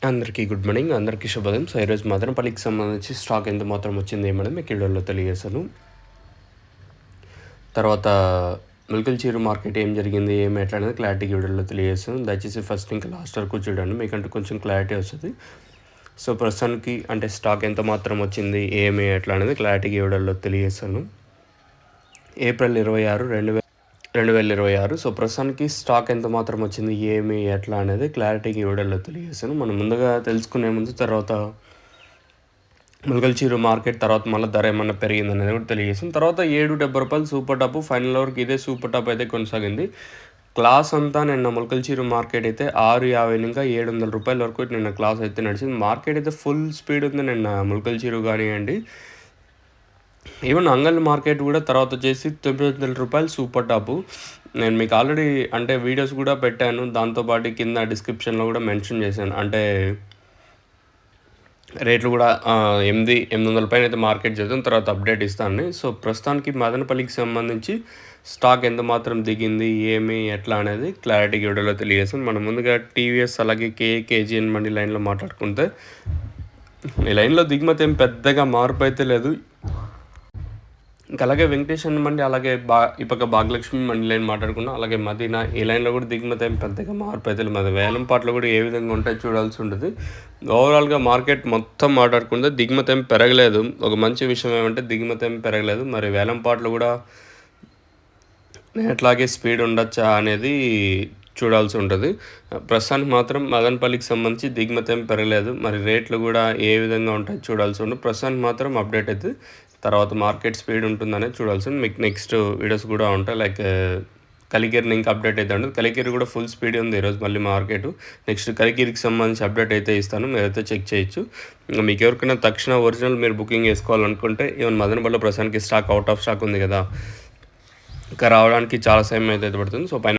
అందరికీ good morning. అందరికీ శుభోదయం. సో ఈరోజు మదనపల్లికి సంబంధించి స్టాక్ ఎంత మాత్రం వచ్చింది ఏమని మీకు వీడియోలో తెలియజేశాను. తర్వాత ముల్కల్చీరు మార్కెట్ ఏం జరిగింది ఎట్లా అనేది క్లారిటీ వీడియోలో తెలియజేస్తాను. దయచేసి ఫస్ట్ ఇంకా లాస్ట్ వరకు చూడండి, మీకంటే కొంచెం క్లారిటీ వస్తుంది. సో ప్రస్తుతానికి అంటే స్టాక్ ఎంత మాత్రం వచ్చింది ఎట్లా అనేది క్లారిటీగా వీడియోలో తెలియజేస్తాను. ఏప్రిల్ 26, 2026. సో ప్రస్తుతానికి స్టాక్ ఎంత మాత్రం వచ్చింది ఎట్లా అనేది క్లారిటీగా ఈ వీడియోలో తెలియజేస్తాను. మనం ముందుగా తెలుసుకునే ముందు తర్వాత ముల్కల్చీరు మార్కెట్ తర్వాత మళ్ళీ ధర ఏమన్నా పెరిగింది అనేది కూడా తెలియజేసాను. తర్వాత 770 రూపాయలు సూపర్ టాప్, ఫైనల్ వరకు ఇదే సూపర్ టాప్ అయితే కొనసాగింది. క్లాస్ అంతా నిన్న ముల్కల్చీరు మార్కెట్ అయితే 650 ఇంకా 700 రూపాయల వరకు నిన్న క్లాస్ అయితే నడిచింది. మార్కెట్ అయితే ఫుల్ స్పీడ్ ఉంది నిన్న ముల్కల్చీరు కానివ్వండి. ఈవెన్ అంగల్ మార్కెట్ కూడా తర్వాత వచ్చేసి 900 రూపాయలు సూపర్ టాపు. నేను మీకు ఆల్రెడీ అంటే వీడియోస్ కూడా పెట్టాను, దాంతోపాటు కింద డిస్క్రిప్షన్లో కూడా మెన్షన్ చేశాను. అంటే రేట్లు కూడా 800 పైన అయితే మార్కెట్ చేద్దాం, తర్వాత అప్డేట్ ఇస్తాను. సో ప్రస్తుతానికి మదనపల్లికి సంబంధించి స్టాక్ ఎంత మాత్రం దిగింది ఎట్లా అనేది క్లారిటీ వీడియోలో తెలియజేస్తాను. మనం ముందుగా టీవీఎస్ అలాగే కేజీఎన్ మండి లైన్లో మాట్లాడుకుంటే ఈ లైన్లో దిగుమతి ఏం పెద్దగా మార్పు అయితే లేదు. ఇంకా అలాగే వెంకటేశ్వర మండి, అలాగే ఈ పక్క భాగ్యలక్ష్మి మండి లైన్ మాట్లాడుకున్నాం. అలాగే మదీనా ఈ లైన్లో కూడా దిగుమతి ఏం పెద్దగా మార్పు అయితే లేదు. వేలం పాటలు కూడా ఏ విధంగా ఉంటాయి చూడాల్సి ఉంటుంది. ఓవరాల్గా మార్కెట్ మొత్తం మాట్లాడుకుంటే దిగుమతి ఏం పెరగలేదు. ఒక మంచి విషయం ఏమంటే దిగుమతి ఏం పెరగలేదు. మరి వేలం పాటలు కూడా ఎట్లాగే స్పీడ్ ఉండొచ్చా అనేది చూడాల్సి ఉంటుంది. ప్రస్తుతానికి మాత్రం మదనపల్లికి సంబంధించి దిగుమతి ఏం పెరగలేదు. మరి రేట్లు కూడా ఏ విధంగా ఉంటాయి చూడాల్సి ఉంటుంది. ప్రస్తుతానికి మాత్రం అప్డేట్ అయితే తర్వాత మార్కెట్ స్పీడ్ ఉంటుందనేది చూడాల్సి ఉంది. మీకు నెక్స్ట్ వీడియోస్ కూడా ఉంటాయి. లైక్ కలికిరిని ఇంకా అప్డేట్ అయితే ఉంటుంది. కలికిరి కూడా ఫుల్ స్పీడ్ ఉంది ఈరోజు మళ్ళీ మార్కెట్. నెక్స్ట్ కలికిరికి సంబంధించి అప్డేట్ అయితే ఇస్తాను, మీరైతే చెక్ చేయొచ్చు. మీకు ఎవరికైనా తక్షణ ఒరిజినల్ మీరు బుకింగ్ చేసుకోవాలనుకుంటే ఈవెన్ మదనపల్లిలో ప్రస్తుతానికి స్టాక్ అవుట్ ఆఫ్ స్టాక్ ఉంది కదా, ఇంకా రావడానికి చాలా సమయం అయితే పడుతుంది. సో పైన